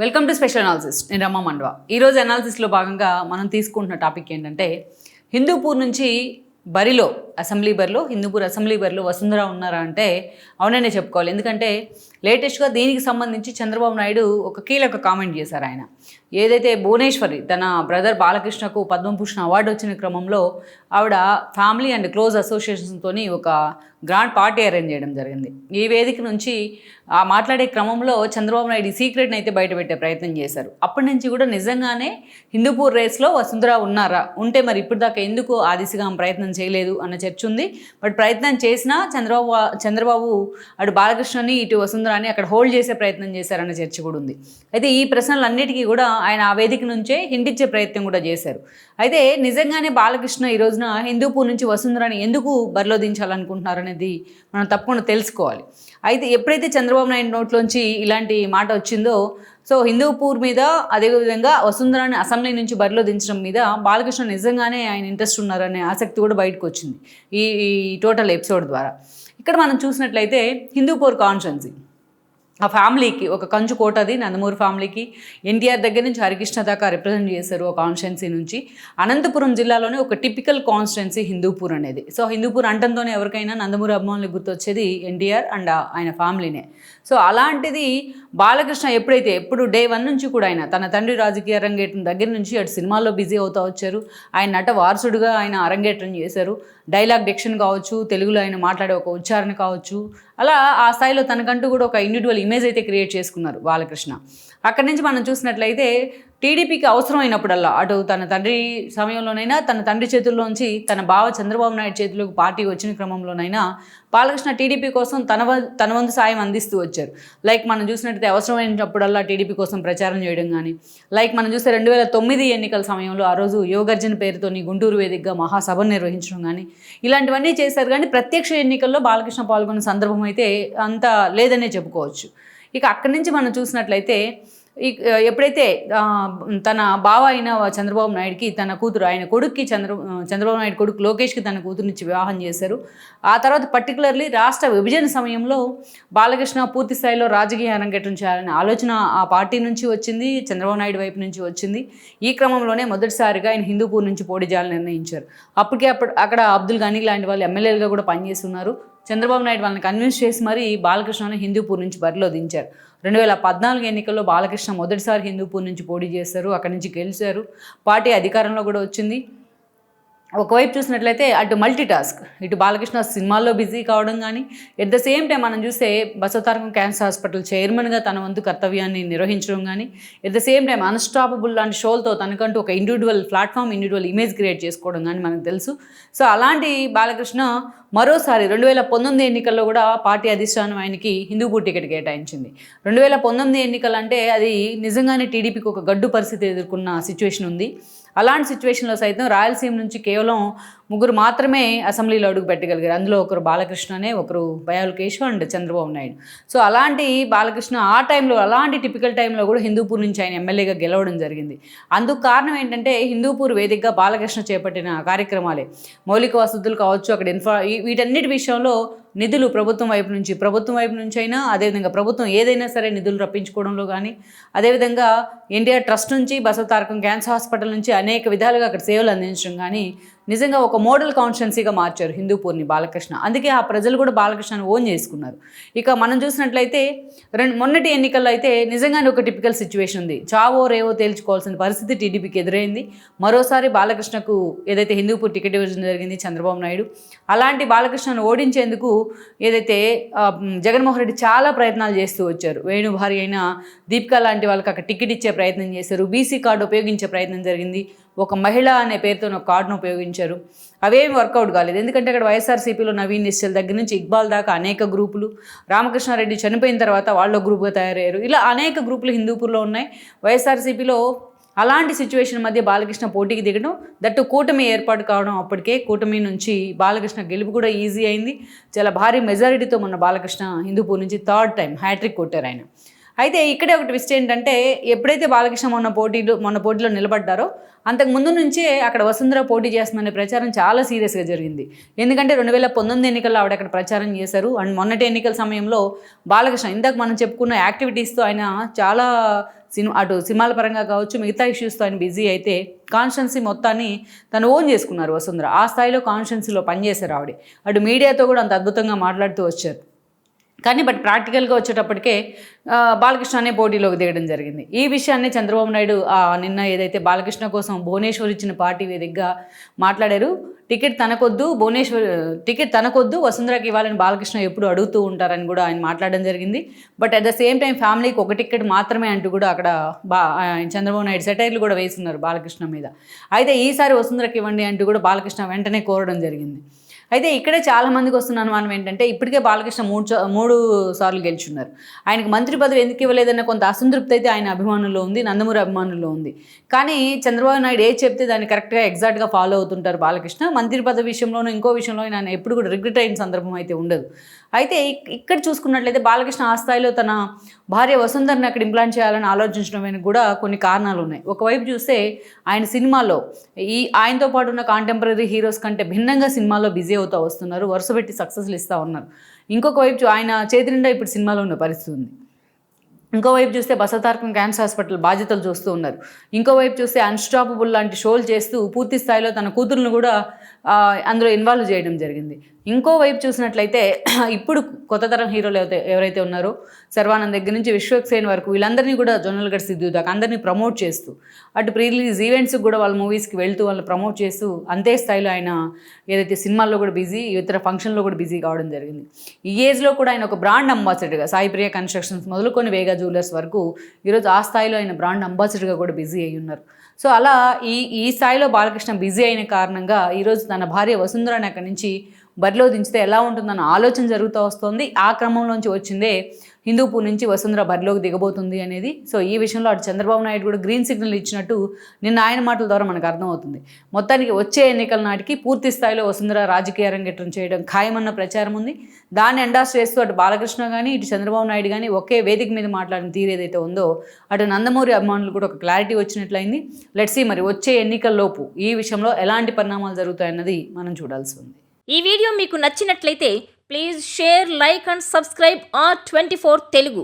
Welcome to special analysis. నేను రమ్మ మండవ. ఈరోజు అనాలిసిస్లో భాగంగా మనం తీసుకుంటున్న టాపిక్ ఏంటంటే హిందూపూర్ నుంచి బరిలో హిందూపూర్ అసెంబ్లీ బరిలో వసుంధర ఉన్నారా అంటే అవుననే చెప్పుకోవాలి. ఎందుకంటే లేటెస్ట్గా దీనికి సంబంధించి చంద్రబాబు నాయుడు ఒక కీలక కామెంట్ చేశారు. ఆయన ఏదైతే భువనేశ్వరి తన బ్రదర్ బాలకృష్ణకు పద్మభూషణ్ అవార్డు వచ్చిన క్రమంలో ఆవిడ ఫ్యామిలీ అండ్ క్లోజ్ అసోసియేషన్స్తో ఒక గ్రాండ్ పార్టీ అరేంజ్ చేయడం జరిగింది. ఈ వేదిక నుంచి ఆ మాట్లాడే క్రమంలో చంద్రబాబు నాయుడు ఈ సీక్రెట్ని అయితే బయటపెట్టే ప్రయత్నం చేశారు. అప్పటి నుంచి కూడా నిజంగానే హిందూపూర్ రేస్లో వసుంధర ఉన్నారా, ఉంటే మరి ఇప్పుడు దాకా ఎందుకు ఆ దిశగా ప్రయత్నం చేయలేదు అన్న చర్చ ఉంది. బట్ ప్రయత్నం చేసినా చంద్రబాబు అటు బాలకృష్ణని ఇటు వసుంధరాని అక్కడ హోల్డ్ చేసే ప్రయత్నం చేశారన్న చర్చ కూడా ఉంది. అయితే ఈ ప్రశ్నలన్నిటికీ కూడా ఆయన ఆ వేదిక నుంచే హింటిచ్చే ప్రయత్నం కూడా చేశారు. అయితే నిజంగానే బాలకృష్ణ ఈ రోజున హిందూపూర్ నుంచి వసుంధరాని ఎందుకు బరిలో దించాలనుకుంటున్నారు అనేది మనం తప్పకుండా తెలుసుకోవాలి. అయితే ఎప్పుడైతే చంద్రబాబు నాయుడు నోట్లోంచి ఇలాంటి మాట వచ్చిందో, సో హిందూపూర్ మీద అదేవిధంగా వసుంధరాని అసెంబ్లీ నుంచి బరిలో దించడం మీద బాలకృష్ణ నిజంగానే ఆయన ఇంట్రెస్ట్ ఉన్నారనే ఆసక్తి కూడా బయటకు వచ్చింది ఈ టోటల్ ఎపిసోడ్ ద్వారా. ఇక్కడ మనం చూసినట్లయితే హిందూపూర్ కాన్స్టిట్యున్సీ ఆ ఫ్యామిలీకి ఒక కంచు కోటది, నందమూరి ఫ్యామిలీకి ఎన్టీఆర్ దగ్గర నుంచి హరికృష్ణ దాకా రిప్రజెంట్ చేశారు. ఆ కాన్స్టిట్యున్సీ నుంచి అనంతపురం జిల్లాలోనే ఒక టిపికల్ కాన్స్టిట్యున్సీ హిందూపూర్ అనేది. సో హిందూపూర్ అంటంతోనే ఎవరికైనా నందమూరి అభిమానులకు గుర్తొచ్చేది ఎన్టీఆర్ అండ్ ఆయన ఫ్యామిలీనే. సో అలాంటిది బాలకృష్ణ ఎప్పుడు డే 1 నుంచి కూడా ఆయన తన తండ్రి రాజకీయ అరంగేట్రం దగ్గర నుంచి అటు సినిమాల్లో బిజీ అవుతూ వచ్చారు. ఆయన నట వారసుడుగా ఆయన అరంగేట్రం చేశారు. డైలాగ్ డిక్షన్ కావచ్చు, తెలుగులో ఆయన మాట్లాడే ఒక ఉచ్చారణ కావచ్చు, అలా ఆ స్థాయిలో తనకంటూ కూడా ఒక ఇండివిజువల్ ఇమేజ్ అయితే క్రియేట్ చేసుకున్నారు బాలకృష్ణ. అక్కడి నుంచి మనం చూసినట్లయితే టీడీపీకి అవసరమైనప్పుడల్లా అటు తన తండ్రి సమయంలోనైనా తన తండ్రి చేతుల్లోంచి తన బావ చంద్రబాబు నాయుడు చేతులకు పార్టీ వచ్చిన క్రమంలోనైనా బాలకృష్ణ టీడీపీ కోసం తన వంతు సాయం అందిస్తూ వచ్చారు. లైక్ మనం చూసినట్టయితే అవసరమైనప్పుడల్లా టీడీపీ కోసం ప్రచారం చేయడం కానీ, లైక్ మనం చూస్తే 2009 ఎన్నికల సమయంలో ఆ రోజు యువగర్జన పేరుతోని గుంటూరు వేదికగా మహాసభను నిర్వహించడం కానీ ఇలాంటివన్నీ చేశారు. కానీ ప్రత్యక్ష ఎన్నికల్లో బాలకృష్ణ పాల్గొన్న సందర్భం అయితే అంత లేదనే చెప్పుకోవచ్చు. ఇక అక్కడి నుంచి మనం చూసినట్లయితే ఎప్పుడైతే తన బావ అయిన చంద్రబాబు నాయుడుకి తన కూతురు ఆయన కొడుక్కి చంద్రబాబు నాయుడు కొడుకు లోకేష్కి తన కూతురునిచ్చి వివాహం చేశారు. ఆ తర్వాత పర్టికులర్లీ రాష్ట్ర విభజన సమయంలో బాలకృష్ణ పూర్తి స్థాయిలో రాజకీయ అరంగేట్రం చేయాలనే ఆలోచన ఆ పార్టీ నుంచి వచ్చింది, చంద్రబాబు నాయుడు వైపు నుంచి వచ్చింది. ఈ క్రమంలోనే మొదటిసారిగా ఆయన హిందూపూర్ నుంచి పోటీ చేయాలని నిర్ణయించారు. అక్కడ అబ్దుల్ గనీ లాంటి వాళ్ళు ఎమ్మెల్యేలుగా కూడా పనిచేస్తున్నారు. చంద్రబాబు నాయుడు వాళ్ళని కన్విన్స్ చేసి మరీ బాలకృష్ణని హిందూపూర్ నుంచి బరిలో దించారు. 2014 ఎన్నికల్లో బాలకృష్ణ మొదటిసారి హిందూపూర్ నుంచి పోటీ చేశారు. అక్కడి నుంచి గెలిచారు. పార్టీ అధికారంలో కూడా వచ్చింది. ఒకవైపు చూసినట్లయితే అటు మల్టీ టాస్క్, ఇటు బాలకృష్ణ సినిమాల్లో బిజీ కావడం కానీ, ఎట్ ద సేమ్ టైం మనం చూస్తే బసవతారకం క్యాన్సర్ హాస్పిటల్ చైర్మన్గా తన వంతు కర్తవ్యాన్ని నిర్వహించడం కానీ, at the same time unstoppable లాంటి షోలతో తనకంటూ ఒక individual platform, individual image create చేసుకోవడం కానీ మనకు తెలుసు. సో అలాంటి బాలకృష్ణ మరోసారి 2019 ఎన్నికల్లో కూడా పార్టీ అధిష్టానం ఆయనకి హిందూపూర్ టికెట్ కేటాయించింది. 2019 ఎన్నికలు అంటే అది నిజంగానే టీడీపీకి ఒక గడ్డు పరిస్థితి ఎదుర్కొన్న సిచ్యువేషన్ ఉంది. అలాంటి సిచ్యువేషన్లో సైతం రాయలసీమ నుంచి కేవలం 3 మాత్రమే అసెంబ్లీలో అడుగు పెట్టగలిగారు. అందులో ఒకరు బాలకృష్ణనే, ఒకరు బయాల్ కేశవ్ అండ్ చంద్రబాబు నాయుడు. సో అలాంటి బాలకృష్ణ ఆ టైంలో, అలాంటి టిపికల్ టైంలో కూడా హిందూపూర్ నుంచి ఆయన ఎమ్మెల్యేగా గెలవడం జరిగింది. అందుకు కారణం ఏంటంటే హిందూపూర్ వేదికగా బాలకృష్ణ చేపట్టిన కార్యక్రమాలే. మౌలిక వసతులు కావచ్చు, అక్కడ వీటన్నిటి విషయంలో నిధులు ప్రభుత్వం వైపు నుంచి అయినా, అదేవిధంగా ప్రభుత్వం ఏదైనా సరే నిధులు రప్పించుకోవడంలో కానీ, అదేవిధంగా ఎన్టీఆర్ ట్రస్ట్ నుంచి బసవతారకం క్యాన్సర్ హాస్పిటల్ నుంచి అనేక విధాలుగా అక్కడ సేవలు అందించడం కానీ నిజంగా ఒక మోడల్ కాన్స్టిట్యున్సీగా మార్చారు హిందూపూర్ని బాలకృష్ణ. అందుకే ఆ ప్రజలు కూడా బాలకృష్ణను ఓన్ చేసుకున్నారు. ఇక మనం చూసినట్లయితే మొన్నటి ఎన్నికల్లో అయితే నిజంగానే ఒక టిపికల్ సిచ్యువేషన్ ఉంది. చావో రేవో తేల్చుకోవాల్సిన పరిస్థితి టీడీపీకి ఎదురైంది. మరోసారి బాలకృష్ణకు ఏదైతే హిందూపూర్ టికెట్ ఇవ్వడం జరిగింది చంద్రబాబు నాయుడు, అలాంటి బాలకృష్ణను ఓడించేందుకు ఏదైతే జగన్మోహన్ రెడ్డి చాలా ప్రయత్నాలు చేస్తూ వచ్చారు. వేణు భార్య అయిన దీపికా లాంటి వాళ్ళకి అక్కడ టికెట్ ఇచ్చే ప్రయత్నం చేశారు. బీసీ కార్డు ఉపయోగించే ప్రయత్నం జరిగింది. ఒక మహిళ అనే పేరుతో ఒక కార్డును ఉపయోగించారు. అవేమి వర్కౌట్ కాలేదు. ఎందుకంటే అక్కడ వైఎస్ఆర్సీపీలో నవీన్ నిశ్చల్ దగ్గర నుంచి ఇక్బాల్ దాకా అనేక గ్రూపులు, రామకృష్ణారెడ్డి చనిపోయిన తర్వాత వాళ్ళ గ్రూప్గా తయారయ్యారు. ఇలా అనేక గ్రూపులు హిందూపూర్లో ఉన్నాయి. వైఎస్ఆర్సీపీలో అలాంటి సిచ్యువేషన్ మధ్య బాలకృష్ణ పోటీకి దిగడం, దట్టు కూటమి ఏర్పాటు కావడం, అప్పటికే కూటమి నుంచి బాలకృష్ణ గెలుపు కూడా ఈజీ అయింది. చాలా భారీ మెజారిటీతో మొన్న బాలకృష్ణ హిందూపూర్ నుంచి 3rd టైం హ్యాట్రిక్ కొట్టారు ఆయన. అయితే ఇక్కడే ఒక ట్విస్ట్ ఏంటంటే ఎప్పుడైతే బాలకృష్ణ మొన్న పోటీలో నిలబడ్డారో అంతకు ముందు నుంచే అక్కడ వసుంధర పోటీ చేస్తుందనే ప్రచారం చాలా సీరియస్గా జరిగింది. ఎందుకంటే 2019 ఎన్నికల్లో ఆవిడ అక్కడ ప్రచారం చేశారు. అండ్ మొన్నటి ఎన్నికల సమయంలో బాలకృష్ణ ఇందాక మనం చెప్పుకున్న యాక్టివిటీస్తో ఆయన చాలా అటు సినిమాల పరంగా కావచ్చు, మిగతా ఇష్యూస్తో ఆయన బిజీ అయితే కాన్స్టిట్యున్సీ మొత్తాన్ని తను ఓన్ చేసుకున్నారు వసుంధర. ఆ స్థాయిలో కాన్స్టిట్యున్సీలో పనిచేశారు ఆవిడ. అటు మీడియాతో కూడా అంత అద్భుతంగా మాట్లాడుతూ వచ్చారు. కానీ ప్రాక్టికల్గా వచ్చేటప్పటికే బాలకృష్ణ అనే పోటీలోకి దిగడం జరిగింది. ఈ విషయాన్ని చంద్రబాబు నాయుడు నిన్న ఏదైతే బాలకృష్ణ కోసం భువనేశ్వర్ ఇచ్చిన పార్టీ వేదికగా మాట్లాడారు. టికెట్ తనకొద్దు వసుంధరకి ఇవ్వాలని బాలకృష్ణ ఎప్పుడు అడుగుతూ ఉంటారని కూడా ఆయన మాట్లాడడం జరిగింది. But at the same time ఫ్యామిలీకి ఒక టికెట్ మాత్రమే అంటూ కూడా అక్కడ చంద్రబాబు నాయుడు సెటైర్లు కూడా వేస్తున్నారు బాలకృష్ణ మీద. అయితే ఈసారి వసుంధరకి ఇవ్వండి అంటూ కూడా బాలకృష్ణ వెంటనే కోరడం జరిగింది. అయితే ఇక్కడే చాలామందికి వస్తున్న అనుమానం ఏంటంటే, ఇప్పటికే బాలకృష్ణ మూడు సార్లు గెలుచున్నారు. ఆయనకు మంత్రి పదవి ఎందుకు ఇవ్వలేదన్న కొంత అసంతృప్తి అయితే ఆయన అభిమానుల్లో ఉంది, నందమూరి అభిమానుల్లో ఉంది. కానీ చంద్రబాబు నాయుడు ఏది చెప్తే దాన్ని కరెక్ట్గా ఎగ్జాక్ట్గా ఫాలో అవుతుంటారు బాలకృష్ణ. మంత్రి పదవి విషయంలోనూ ఇంకో విషయంలో ఆయన ఎప్పుడు కూడా రిగ్రెట్ అయిన సందర్భం అయితే ఉండదు. అయితే ఇక్కడ చూసుకున్నట్లయితే బాలకృష్ణ ఆ స్థాయిలో తన భార్య వసుంధరని అక్కడ ఇంప్లాంట్ చేయాలని ఆలోచించడం వెనుక కూడా కొన్ని కారణాలు ఉన్నాయి. ఒకవైపు చూస్తే ఆయన సినిమాలో ఆయనతో పాటు ఉన్న కాంటెంపరీ హీరోస్ కంటే భిన్నంగా సినిమాలో బిజీ అవుతూ వస్తున్నారు, వరుసపెట్టి సక్సెస్లు ఇస్తూ ఉన్నారు. ఇంకొక వైపు ఆయన చేతి నిండా ఇప్పుడు సినిమాలో ఉన్న పరిస్థితి ఉంది. ఇంకోవైపు చూస్తే బసవతారకం క్యాన్సర్ హాస్పిటల్ బాధ్యతలు చూస్తూ ఉన్నారు. ఇంకోవైపు చూస్తే అన్స్టాపబుల్ లాంటి షోలు చేస్తూ పూర్తి స్థాయిలో తన కూతురును కూడా అందులో ఇన్వాల్వ్ చేయడం జరిగింది. ఇంకోవైపు చూసినట్లయితే ఇప్పుడు కొత్త తరం హీరోలు ఎవరైతే ఉన్నారో శర్వానంద్ దగ్గర నుంచి విశ్వక్సేన్ వరకు వీళ్ళందరినీ కూడా జొన్నలగడ్డ సిద్ధు దాకా అందరినీ ప్రమోట్ చేస్తూ అటు ప్రీ రిలీజ్ ఈవెంట్స్కి కూడా వాళ్ళ మూవీస్కి వెళ్తూ వాళ్ళని ప్రమోట్ చేస్తూ అంతే స్థాయిలో ఆయన ఏదైతే సినిమాల్లో కూడా బిజీ, ఇతర ఫంక్షన్లో కూడా బిజీ కావడం జరిగింది. ఈ ఏజ్లో కూడా ఆయన ఒక బ్రాండ్ అంబాసిడర్గా సాయిప్రియ కన్స్ట్రక్షన్స్ మొదలుకొని వేగా జ్యువెలర్స్ వరకు ఈరోజు ఆ స్థాయిలో ఆయన బ్రాండ్ అంబాసిడర్గా కూడా బిజీ అయి ఉన్నారు. సో అలా ఈ స్థాయిలో బాలకృష్ణ బిజీ అయిన కారణంగా ఈరోజు తన భార్య వసుంధరని అక్కడి నుంచి బరిలో దించితే ఎలా ఉంటుందన్న ఆలోచన జరుగుతూ వస్తుంది. ఆ క్రమంలోంచి వచ్చిందే హిందూపూర్ నుంచి వసుంధర బరిలోకి దిగబోతుంది అనేది. సో ఈ విషయంలో అటు చంద్రబాబు నాయుడు కూడా గ్రీన్ సిగ్నల్ ఇచ్చినట్టు నిన్న ఆయన మాటల ద్వారా మనకు అర్థమవుతుంది. మొత్తానికి వచ్చే ఎన్నికల నాటికి పూర్తి స్థాయిలో వసుంధర రాజకీయ అరంగేట్రం చేయడం ఖాయమన్న ప్రచారం ఉంది. దాన్ని ఎండాస్ చేస్తూ అటు బాలకృష్ణ కానీ ఇటు చంద్రబాబు నాయుడు కానీ ఒకే వేదిక మీద మాట్లాడిన తీరు ఏదైతే ఉందో అటు నందమూరి అభిమానులు కూడా ఒక క్లారిటీ వచ్చినట్లయింది. లెట్స్ సీ మరి వచ్చే ఎన్నికల్లోపు ఈ విషయంలో ఎలాంటి పరిణామాలు జరుగుతాయన్నది మనం చూడాల్సి ఉంది. ఈ వీడియో మీకు నచ్చినట్లయితే please share, like and subscribe R24 Telugu.